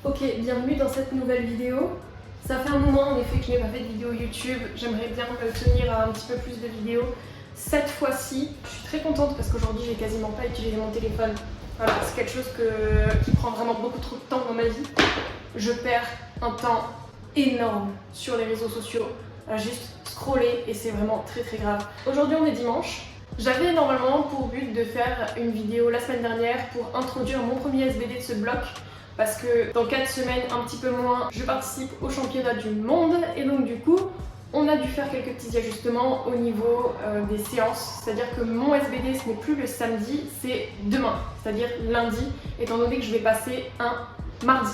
Ok, bienvenue dans cette nouvelle vidéo. Ça fait un moment en effet que je n'ai pas fait de vidéo YouTube. J'aimerais bien me tenir à un petit peu plus de vidéos. Cette fois-ci, je suis très contente parce qu'aujourd'hui j'ai quasiment pas utilisé mon téléphone. Voilà, c'est quelque chose qui prend vraiment beaucoup trop de temps dans ma vie. Je perds un temps énorme sur les réseaux sociaux à juste scroller et c'est vraiment très très grave. Aujourd'hui on est dimanche. J'avais normalement pour but de faire une vidéo la semaine dernière pour introduire mon premier SBD de ce bloc. Parce que dans 4 semaines, un petit peu moins, je participe au championnat du monde et donc du coup, on a dû faire quelques petits ajustements au niveau des séances. C'est-à-dire que mon SBD, ce n'est plus le samedi, c'est demain, c'est-à-dire lundi, étant donné que je vais passer un mardi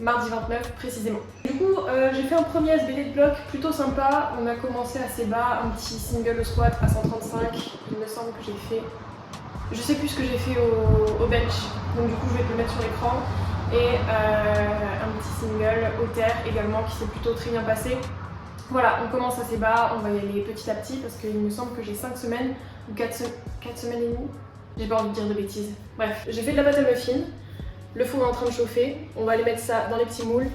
29 précisément. Du coup, j'ai fait un premier SBD de bloc plutôt sympa. On a commencé assez bas, un petit single au squat à 135, il me semble que j'ai fait... Je sais plus ce que j'ai fait au bench, donc du coup je vais te le mettre sur l'écran. Et un petit single au terre également qui s'est plutôt très bien passé. Voilà, on commence assez bas, on va y aller petit à petit parce qu'il me semble que j'ai 5 semaines ou 4 semaines et demie. J'ai pas envie de dire de bêtises. Bref, j'ai fait de la pâte à muffin, le four est en train de chauffer, on va aller mettre ça dans les petits moules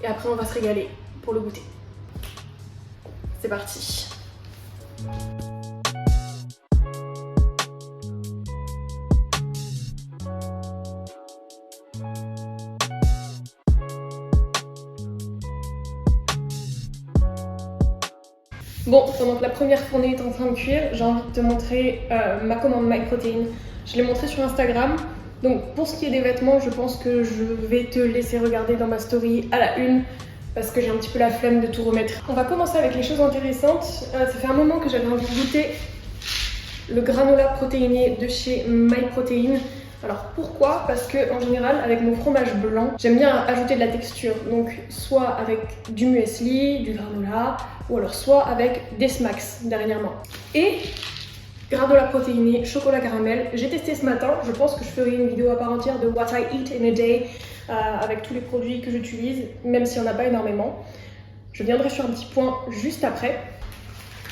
et après on va se régaler pour le goûter. C'est parti. Bon, pendant que la première fournée est en train de cuire, j'ai envie de te montrer ma commande MyProtein. Je l'ai montrée sur Instagram. Donc pour ce qui est des vêtements, je pense que je vais te laisser regarder dans ma story à la une parce que j'ai un petit peu la flemme de tout remettre. On va commencer avec les choses intéressantes. Ça fait un moment que j'avais envie de goûter le granola protéiné de chez MyProtein. Alors pourquoi? Parce que en général avec mon fromage blanc, j'aime bien ajouter de la texture. Donc soit avec du muesli, du granola, ou alors soit avec des smacks dernièrement. Et granola protéiné, chocolat caramel, j'ai testé ce matin. Je pense que je ferai une vidéo à part entière de what I eat in a day avec tous les produits que j'utilise, même s'il n'y en a pas énormément. Je viendrai sur un petit point juste après.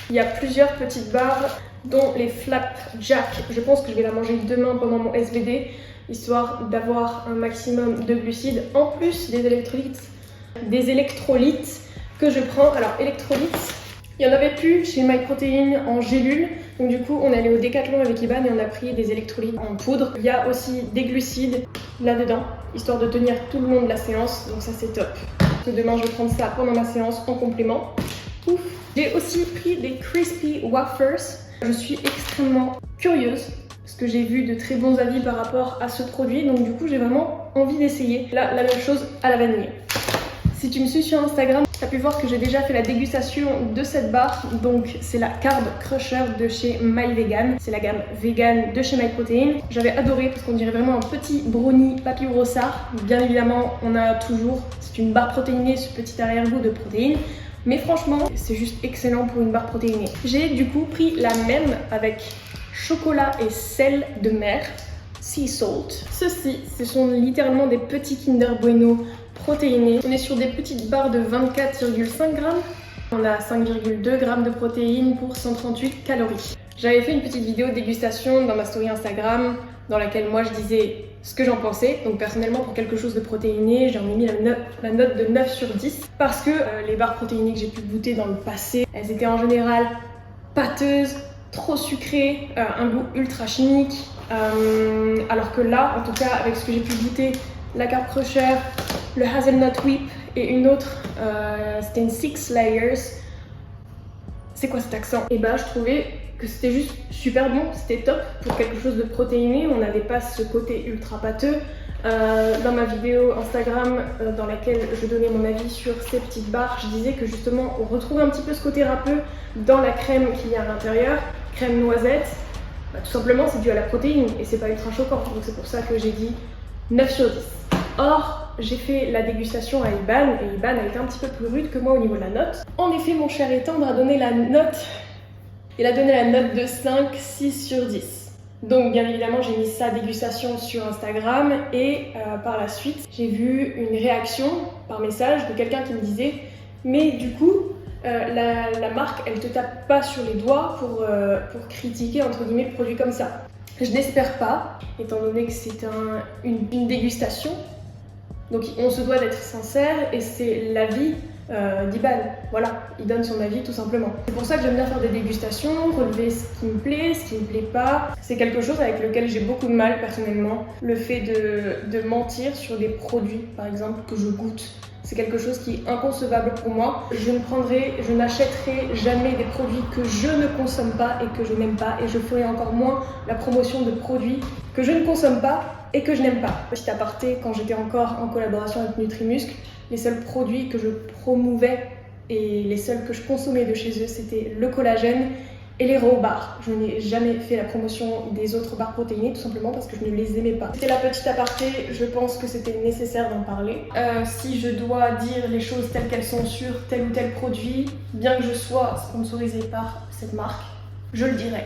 Il y a plusieurs petites barres, dont les Flapjack. Je pense que je vais la manger demain pendant mon SBD, histoire d'avoir un maximum de glucides, en plus des électrolytes. Que je prends. Alors, électrolytes, il n'y en avait plus chez MyProtein en gélule. Donc du coup, on est allé au Decathlon avec Iban et on a pris des électrolytes en poudre. Il y a aussi des glucides là-dedans, histoire de tenir tout le long de la séance. Donc ça, c'est top. Demain, je vais prendre ça pendant ma séance en complément. Ouf. J'ai aussi pris des Crispy Wafers. Je suis extrêmement curieuse parce que j'ai vu de très bons avis par rapport à ce produit. Donc du coup, j'ai vraiment envie d'essayer. Là, la même chose à la vanille. Si tu me suis sur Instagram, tu as pu voir que j'ai déjà fait la dégustation de cette barre. Donc c'est la Carb Crusher de chez MyVegan. C'est la gamme vegan de chez MyProtein. J'avais adoré parce qu'on dirait vraiment un petit brownie papy brossard. Bien évidemment, on a toujours, c'est une barre protéinée, ce petit arrière-goût de protéines. Mais franchement, c'est juste excellent pour une barre protéinée. J'ai du coup pris la même avec chocolat et sel de mer, Sea Salt. Ceux-ci, ce sont littéralement des petits Kinder Bueno protéinés. On est sur des petites barres de 24,5 grammes. On a 5,2 grammes de protéines pour 138 calories. J'avais fait une petite vidéo de dégustation dans ma story Instagram dans laquelle moi je disais ce que j'en pensais. Donc personnellement pour quelque chose de protéiné, j'en ai mis la note de 9 sur 10 parce que les barres protéinées que j'ai pu goûter dans le passé, elles étaient en général pâteuses, trop sucrées, un goût ultra chimique. Alors que là, en tout cas avec ce que j'ai pu goûter, la Carb Crusher, le Hazelnut Whip et une autre, c'était une 6 Layers. C'est quoi cet accent? Et bah je trouvais que c'était juste super bon, c'était top pour quelque chose de protéiné, on n'avait pas ce côté ultra pâteux. Dans ma vidéo Instagram dans laquelle je donnais mon avis sur ces petites barres, je disais que justement on retrouve un petit peu ce côté râpeux dans la crème qu'il y a à l'intérieur, crème noisette. Bah, tout simplement c'est dû à la protéine et c'est pas ultra choquant, donc c'est pour ça que j'ai dit 9 sur 10. Or, j'ai fait la dégustation à Iban et Iban a été un petit peu plus rude que moi au niveau de la note. En effet, mon cher et tendre a donné la note. Il a donné la note de 5, 6 sur 10. Donc, bien évidemment, j'ai mis sa dégustation sur Instagram et par la suite, j'ai vu une réaction par message de quelqu'un qui me disait « Mais du coup, la marque, elle te tape pas sur les doigts pour critiquer entre guillemets le produit comme ça. Je n'espère pas, étant donné que c'est une dégustation, donc on se doit d'être sincère et c'est l'avis d'Iban. Voilà, il donne son avis tout simplement. C'est pour ça que j'aime bien faire des dégustations, relever ce qui me plaît, ce qui me plaît pas. C'est quelque chose avec lequel j'ai beaucoup de mal personnellement. Le fait de mentir sur des produits, par exemple, que je goûte. C'est quelque chose qui est inconcevable pour moi. Je n'achèterai jamais des produits que je ne consomme pas et que je n'aime pas. Et je ferai encore moins la promotion de produits que je ne consomme pas et que je n'aime pas. Petit aparté, quand j'étais encore en collaboration avec Nutrimuscle, les seuls produits que je promouvais et les seuls que je consommais de chez eux, c'était le collagène et les raw bars. Je n'ai jamais fait la promotion des autres barres protéinées, tout simplement parce que je ne les aimais pas. C'était la petite aparté, je pense que c'était nécessaire d'en parler. Si je dois dire les choses telles qu'elles sont sur tel ou tel produit, bien que je sois sponsorisée par cette marque, je le dirai.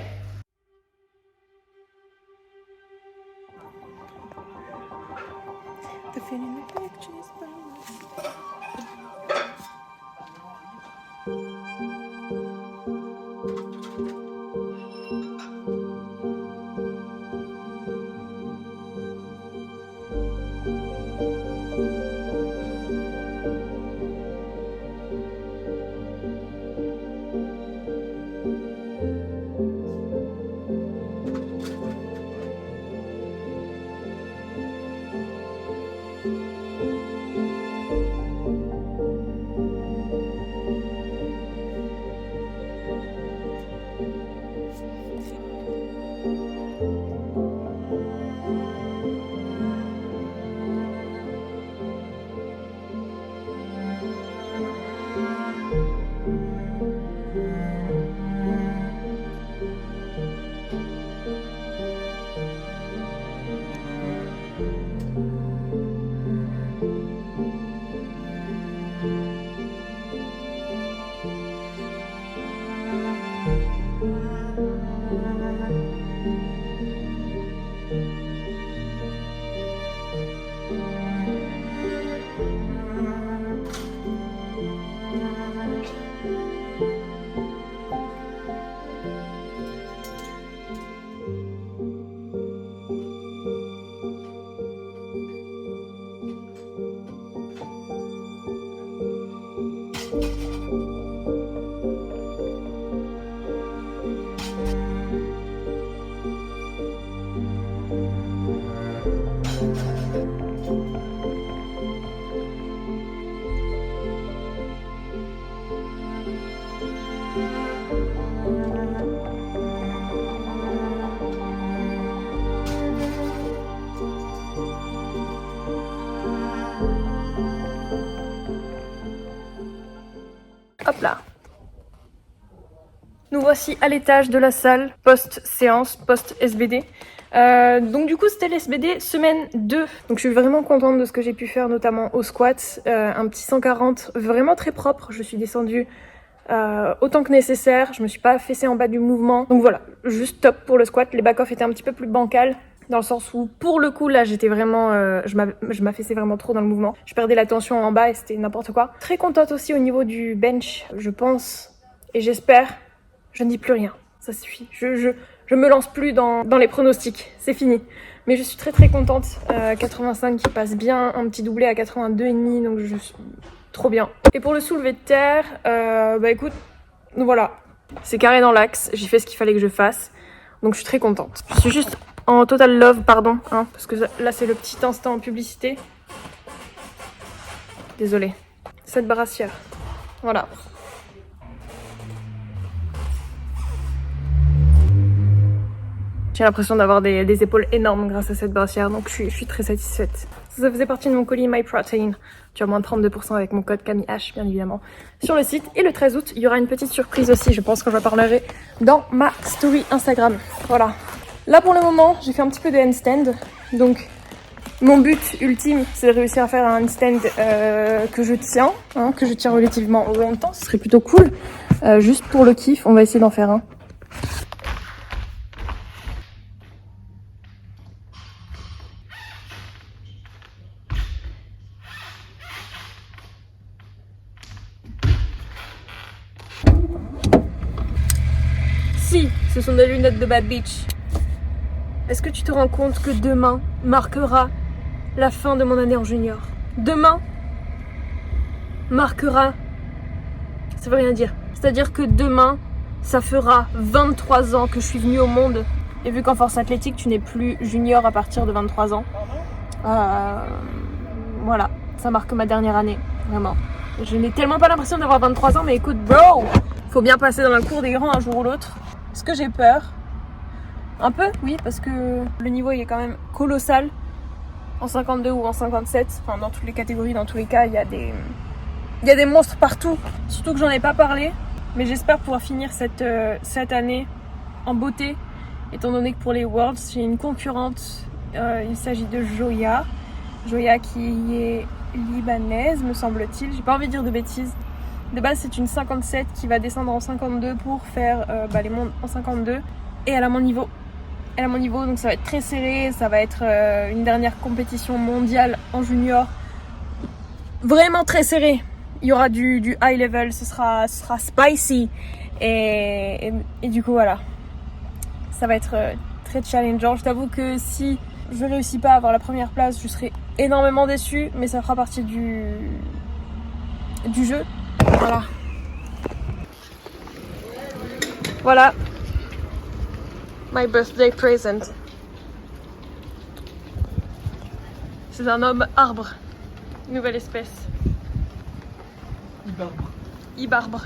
Hop là. Nous voici à l'étage de la salle, post-séance, post-SBD. Donc du coup c'était l'SBD semaine 2. Donc je suis vraiment contente de ce que j'ai pu faire, notamment au squat. Un petit 140 vraiment très propre. Je suis descendue autant que nécessaire. Je me suis pas affaissée en bas du mouvement. Donc voilà, juste top pour le squat. Les back-off étaient un petit peu plus bancales. Dans le sens où, pour le coup, là, j'étais vraiment... je m'affaissais vraiment trop dans le mouvement. Je perdais la tension en bas et c'était n'importe quoi. Très contente aussi au niveau du bench, je pense, et j'espère, je ne dis plus rien. Ça suffit. Je me lance plus dans les pronostics. C'est fini. Mais je suis très très contente. 85 qui passe bien, un petit doublé à 82,5, donc je suis trop bien. Et pour le soulevé de terre, bah écoute, voilà. C'est carré dans l'axe, j'ai fait ce qu'il fallait que je fasse. Donc je suis très contente. Je suis juste en total love, pardon, hein, parce que là c'est le petit instant en publicité. Désolée. Cette brassière. Voilà. J'ai l'impression d'avoir des épaules énormes grâce à cette brassière, donc je suis très satisfaite. Ça faisait partie de mon colis MyProtein. Tu as moins de 32% avec mon code CamilleH, bien évidemment, sur le site. Et le 13 août, il y aura une petite surprise aussi, je pense que je parlerai dans ma story Instagram. Voilà. Là, pour le moment, j'ai fait un petit peu de handstand. Donc, mon but ultime, c'est de réussir à faire un handstand que je tiens relativement longtemps. Ce serait plutôt cool. Juste pour le kiff, on va essayer d'en faire un. Ce sont des lunettes de Bad Beach. Est-ce que tu te rends compte que demain marquera la fin de mon année en junior? Demain marquera... Ça veut rien dire. C'est-à-dire que demain, ça fera 23 ans que je suis venue au monde. Et vu qu'en force athlétique, tu n'es plus junior à partir de 23 ans. Voilà, ça marque ma dernière année, vraiment. Je n'ai tellement pas l'impression d'avoir 23 ans, mais écoute, bro, faut bien passer dans la cour des grands un jour ou l'autre. Est-ce que j'ai peur? Un peu, oui, parce que le niveau il est quand même colossal. En 52 ou en 57, enfin dans toutes les catégories, dans tous les cas, il y a des monstres partout. Surtout que j'en ai pas parlé, mais j'espère pouvoir finir cette année en beauté, étant donné que pour les Worlds, j'ai une concurrente. Il s'agit de Joya qui est libanaise, me semble-t-il. J'ai pas envie de dire de bêtises. De base, c'est une 57 qui va descendre en 52 pour faire les mondes en 52. Et elle a mon niveau. Donc ça va être très serré. Ça va être une dernière compétition mondiale en junior. Vraiment très serré. Il y aura du high level, ce sera spicy. Et du coup, voilà. Ça va être très challengeant. Je t'avoue que si je réussis pas à avoir la première place, je serai énormément déçue. Mais ça fera partie du jeu. Voilà. My birthday present. C'est un homme arbre. Nouvelle espèce. Ibarbre.